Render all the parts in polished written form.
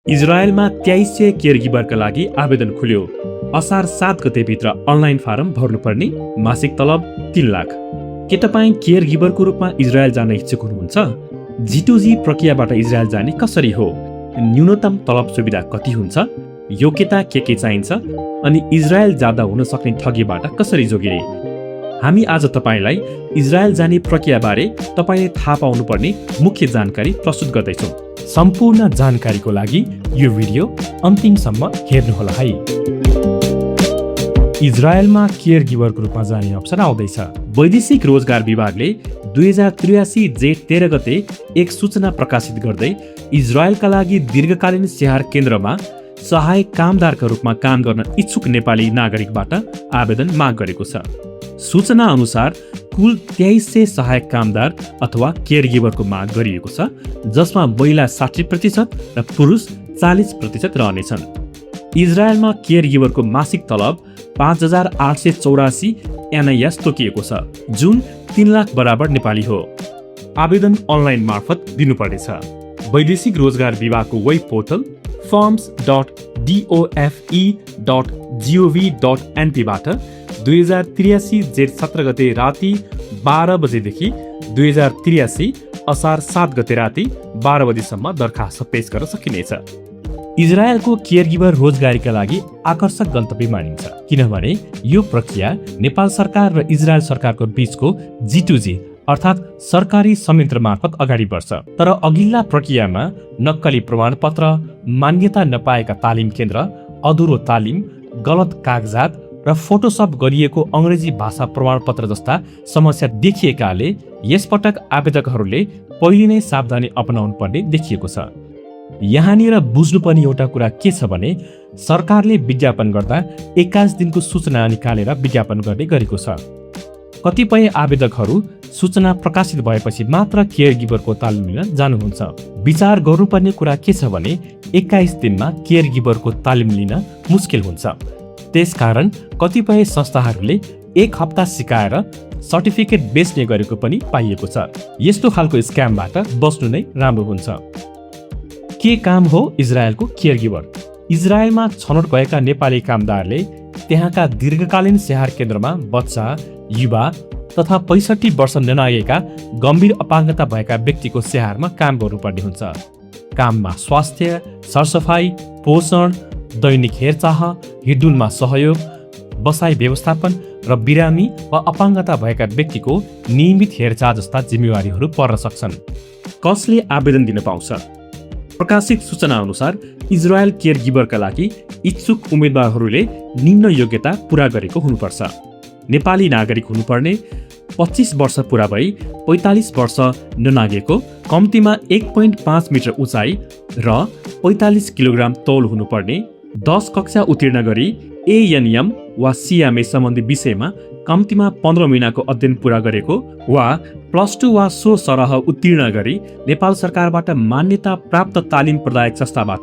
इजरायलमा 2300 केयरगिभरका लागि आवेदन खुल्यो। असार 7 गतेभित्र अनलाइन फारम भर्नुपर्ने, मासिक तलब 3 लाख। के तपाईँ केयरगिभरको रूपमा इजरायल जान इच्छुक हुनुहुन्छ? G2G प्रक्रियाबाट इजरायल जाने कसरी हो? न्यूनतम तलब सुविधा कति हुन्छ? योग्यता के चाहिन्छ? अनि इजरायल जाँदा हुन सक्ने ठगीबाट कसरी जोगिने? हामी आज तपाईलाई इजरायल जाने प्रक्रियाबारे तपाईले थाहा पाउनुपर्ने मुख्य जानकारी प्रस्तुत गर्दैछौँ। सम्पूर्ण जानकारीको लागि यो भिडियो अन्तिमसम्म हेर्नुहोला है। इजरायलमा केयरगिभरको रूपमा जाने अवसर आउँदैछ। वैदेशिक रोजगार विभागले 2083 जेठ 13 गते एक सूचना प्रकाशित गर्दै इजरायलका लागि दीर्घकालीन स्याहार केन्द्रमा सहायक कामदारका रूपमा काम गर्न इच्छुक नेपाली नागरिकबाट आवेदन माग गरेको छ। सूचना अनुसार कुल 2300 सहायक कामदार अथवा केयरगिभरको माग गरिएको छ, जसमा महिला 60% र पुरुष 40% रहनेछन्। इजरायलमा केयरगिभरको मासिक तलब 5884 NIS तोकिएको छ, जुन 3 लाख बराबर नेपाली हो। आवेदन अनलाइन मार्फत दिनुपर्नेछ। वैदेशिक रोजगार विभागको वेब पोर्टल forms.dofe.gov.np बाट 2083 जेठ 17 गते राति 12 बजेदेखि 2083 असार 7 गते राति 12 बजेसम्म दरखास्त पेश गर्न सकिनेछ। इजरायलको केयरगिभर रोजगारीका लागि आकर्षक गन्तव्य मानिन्छ, किनभने यो प्रक्रिया नेपाल सरकार र इजरायल सरकारको बीचको G2G अर्थात् सरकारी संयन्त्र मार्फत अगाडि बढ्छ। तर अघिल्ला प्रक्रियामा नक्कली प्रमाणपत्र, मान्यता नपाएका तालिम केन्द्र, अधुरो तालिम, गलत कागजात र फोटोसप गरिएको अङ्ग्रेजी भाषा प्रमाणपत्र जस्ता समस्या देखिएकाले यसपटक आवेदकहरूले पहिले नै सावधानी अपनाउनु पर्ने देखिएको छ। यहाँनिर बुझ्नुपर्ने एउटा कुरा के छ भने सरकारले विज्ञापन गर्दा 21 दिनको सूचना निकालेर विज्ञापन गर्ने गरेको छ। कतिपय आवेदकहरू सूचना प्रकाशित भएपछि मात्र केयरगिभरको तालिम लिन जानुहुन्छ। विचार गर्नुपर्ने कुरा के छ भने 21 दिनमा केयरगिभरको तालिम लिन मुस्किल हुन्छ। त्यसकारण कतिपय संस्थाहरूले 1 हप्ता सिकाएर सर्टिफिकेट बेच्ने गरेको पनि पाइएको छ। यस्तो खालको स्क्यामबाट बच्नु नै राम्रो हुन्छ। के काम हो इजरायलको केयरगिभर? इजरायलमा छनौट भएका नेपाली कामदारले त्यहाँका दीर्घकालीन स्याहार केन्द्रमा बच्चा, युवा तथा 65 वर्ष ननागेका गम्भीर अपाङ्गता भएका व्यक्तिको स्याहारमा काम गर्नुपर्ने हुन्छ। काममा स्वास्थ्य, सरसफाई, पोषण, दैनिक हेरचाह, हिडडुलमा सहयोग, बसाई व्यवस्थापन र बिरामी वा अपाङ्गता भएका व्यक्तिको नियमित हेरचाह जस्ता जिम्मेवारीहरू पर्न सक्छन्। कसले आवेदन दिन पाउँछ? प्रकाशित सूचना अनुसार इजरायल केयरगिभरका लागि इच्छुक उम्मेदवारहरूले निम्न योग्यता पूरा गरेको हुनुपर्छ। नेपाली नागरिक हुनुपर्ने, 25 वर्ष पुरा भई 45 वर्ष ननागेको, कम्तीमा 1.5 मिटर उचाइ र 45 किलोग्राम तौल हुनुपर्ने, 10 कक्षा उत्तीर्ण गरी ANM वा CMA सम्बन्धी विषयमा कम्तीमा 15 महिनाको अध्ययन पूरा गरेको वा +2 वा सो सरह उत्तीर्ण गरी नेपाल सरकारबाट मान्यता प्राप्त तालिम प्रदायक संस्थाबाट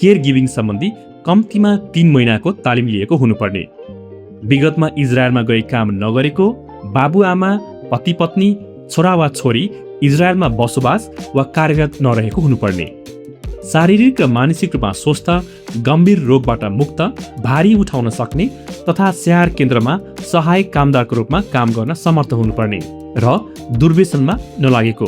केयर गिभिङ सम्बन्धी कम्तीमा 3 महिनाको तालिम लिएको हुनुपर्ने, विगतमा इजरायलमा गई काम नगरेको, बाबुआमा, पति पत्नी, छोरा वा छोरी इजरायलमा बसोबास वा कार्यरत नरहेको हुनुपर्ने, शारीरिक र मानसिक रूपमा स्वस्थ, गम्भीर रोगबाट मुक्त, भारी उठाउन सक्ने तथा स्याहार केन्द्रमा सहायक कामदारको रूपमा काम गर्न समर्थ हुनुपर्ने र दुर्व्यसनमा नलागेको।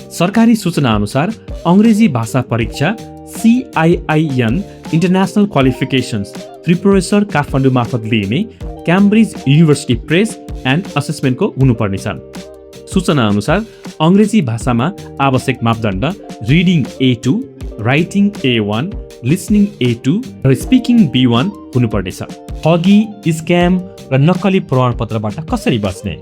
सरकारी सूचना अनुसार अङ्ग्रेजी भाषा परीक्षा CIIN international qualifications Tripureshwor Kathmandu मार्फत लिइने क्याम्ब्रिज युनिभर्सिटी प्रेस एन्ड असेसमेन्टको हुनुपर्नेछ। सूचना अनुसार अङ्ग्रेजी भाषामा आवश्यक मापदण्ड reading A2, writing A1, listening A2 र स्पिकिङ B1 हुनुपर्नेछ। ठगी, स्क्याम र नक्कली प्रमाणपत्रबाट कसरी बच्ने?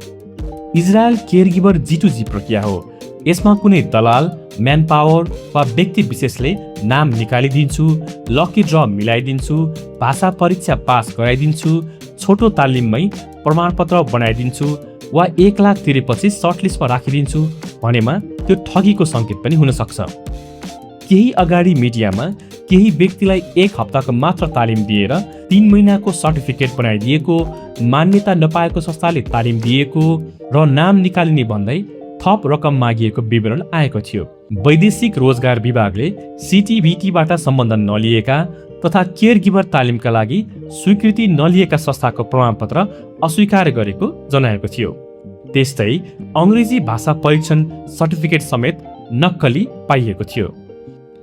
इजरायल केयरगिभर G2G प्रक्रिया हो। यसमा कुनै दलाल, म्यान पावर वा व्यक्ति विशेषले नाम निकालिदिन्छु, लकी ड्र मिलाइदिन्छु, भाषा परीक्षा पास गराइदिन्छु, छोटो तालिममै प्रमाणपत्र बनाइदिन्छु वा 1 लाख तिरेपछि सर्टलिस्टमा राखिदिन्छु भनेमा त्यो ठगीको सङ्केत पनि हुन सक्छ। केही अगाडि मिडियामा केही व्यक्तिलाई 1 हप्ताको मात्र तालिम दिएर 3 महिनाको सर्टिफिकेट बनाइदिएको, मान्यता नपाएको संस्थाले तालिम दिएको र नाम निकालिने भन्दै थप रकम मागिएको विवरण आएको थियो। वैदेशिक रोजगार विभागले सिटिभिटीबाट सम्बन्ध नलिएका तथा केयर गिभर तालिमका लागि स्वीकृति नलिएका संस्थाको प्रमाणपत्र अस्वीकार गरेको जनाएको थियो। त्यस्तै अङ्ग्रेजी भाषा परीक्षण सर्टिफिकेट समेत नक्कली पाइएको थियो।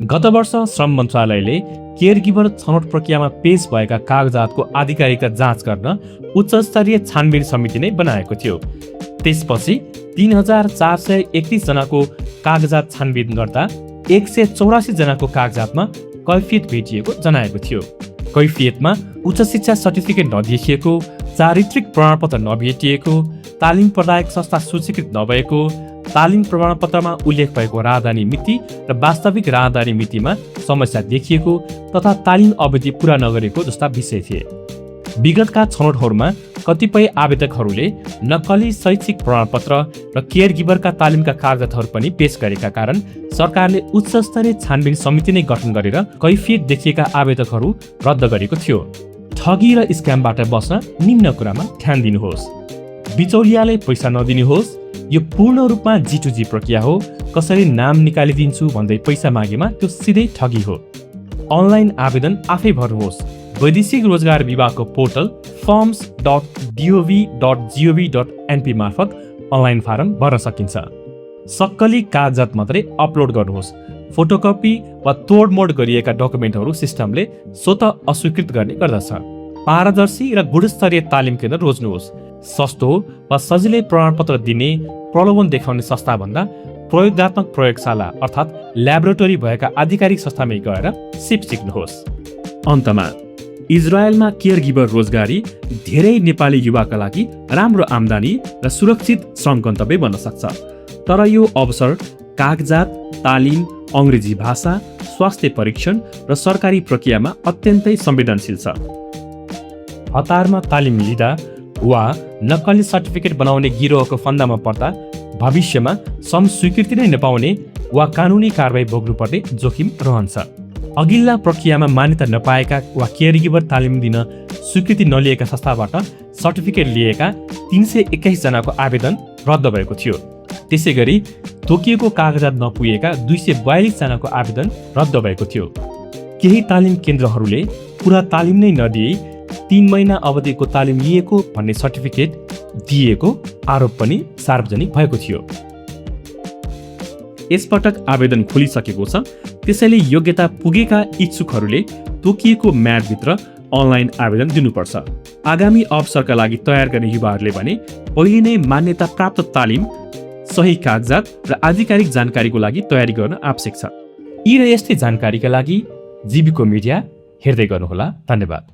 गत वर्ष श्रम मन्त्रालयले केयर गिभर छनौट प्रक्रियामा पेश भएका कागजातको आधिकारिकता जाँच गर्न उच्चस्तरीय छानबिन समिति नै बनाएको थियो। त्यसपछि 3431 जनाको कागजात छानबिन गर्दा 184 जनाको कागजातमा कैफियत भेटिएको जनाएको थियो। कैफियतमा उच्च शिक्षा सर्टिफिकेट नदेखिएको, चारित्रिक प्रमाणपत्र नभेटिएको, तालिम प्रदायक संस्था सूचीकृत नभएको, तालिम प्रमाणपत्रमा उल्लेख भएको राहदानी मिति र वास्तविक राहदानी मितिमा समस्या देखिएको तथा तालिम अवधि पूरा नगरेको जस्ता विषय थिए। विगतका छनौटहरूमा कतिपय आवेदकहरूले नक्कली शैक्षिक प्रमाणपत्र र केयर गिभरका तालिमका कागजातहरू पनि पेश गरेका कारण सरकारले उच्च स्तरीय छानबिन समिति नै गठन गरेर कैफियत देखिएका आवेदकहरू रद्द गरेको थियो। ठगी र स्क्यामबाट बस्न निम्न कुरामा ध्यान दिनुहोस्। बिचौलियाले पैसा नदिनुहोस्। यो पूर्ण रूपमा G2G प्रक्रिया हो। कसरी नाम निकालिदिन्छु भन्दै पैसा मागेमा त्यो सिधै ठगी हो। अनलाइन आवेदन आफै भर्नुहोस्। वैदेशिक रोजगार विभागको पोर्टल forms.gov.np मार्फत अनलाइन फारम भर्न सकिन्छ। सक्कली कागजात मात्रै अपलोड गर्नुहोस्। फोटोकपी वा तोडमोड गरिएका डकुमेन्टहरू सिस्टमले स्वतः अस्वीकृत गर्ने गर्दछ। पारदर्शी र गुणस्तरीय तालिम केन्द्र रोज्नुहोस्। सस्तो वा सजिलै प्रमाणपत्र दिने प्रलोभन देखाउने संस्थाभन्दा प्रयोगात्मक प्रयोगशाला अर्थात् ल्याबोरेटरी भएका आधिकारिक संस्थामै गएर सिप सिक्नुहोस्। अन्तमा इजरायलमा केयर गिभर रोजगारी धेरै नेपाली युवाका लागि राम्रो आम्दानी र सुरक्षित श्रम गन्तव्य बन्न सक्छ। तर यो अवसर कागजात, तालिम, अङ्ग्रेजी भाषा, स्वास्थ्य परीक्षण र सरकारी प्रक्रियामा अत्यन्तै संवेदनशील छ। हतारमा तालिम लिँदा वा नक्कली सर्टिफिकेट बनाउने गिरोहको फन्दामा पर्दा भविष्यमा श्रम स्वीकृति नै नपाउने वा कानुनी कारबाही भोग्नुपर्ने जोखिम रहन्छ। अघिल्ला प्रक्रियामा मान्यता नपाएका वा केयर गिभर तालिम दिन स्वीकृति नलिएका संस्थाबाट सर्टिफिकेट लिएका 321 जनाको आवेदन रद्द भएको थियो। त्यसै गरी तोकिएको कागजात नपुगेका 242 जनाको आवेदन रद्द भएको थियो। केही तालिम केन्द्रहरूले पुरा तालिम नै नदिई 3 महिना अवधिको तालिम लिएको भन्ने सर्टिफिकेट दिएको आरोप पनि सार्वजनिक भएको थियो। यसपटक आवेदन खोलिसकेको छ। त्यसैले योग्यता पुगेका इच्छुकहरूले तोकिएको म्यादभित्र अनलाइन आवेदन दिनुपर्छ। आगामी अवसरका लागि तयार गर्ने युवाहरूले भने पहिले नै मान्यता प्राप्त तालिम, सही कागजात र आधिकारिक जानकारीको लागि तयारी गर्न आवश्यक छ। यी र यस्तै जानकारीका लागि जीविको मिडिया हेर्दै गर्नुहोला। धन्यवाद।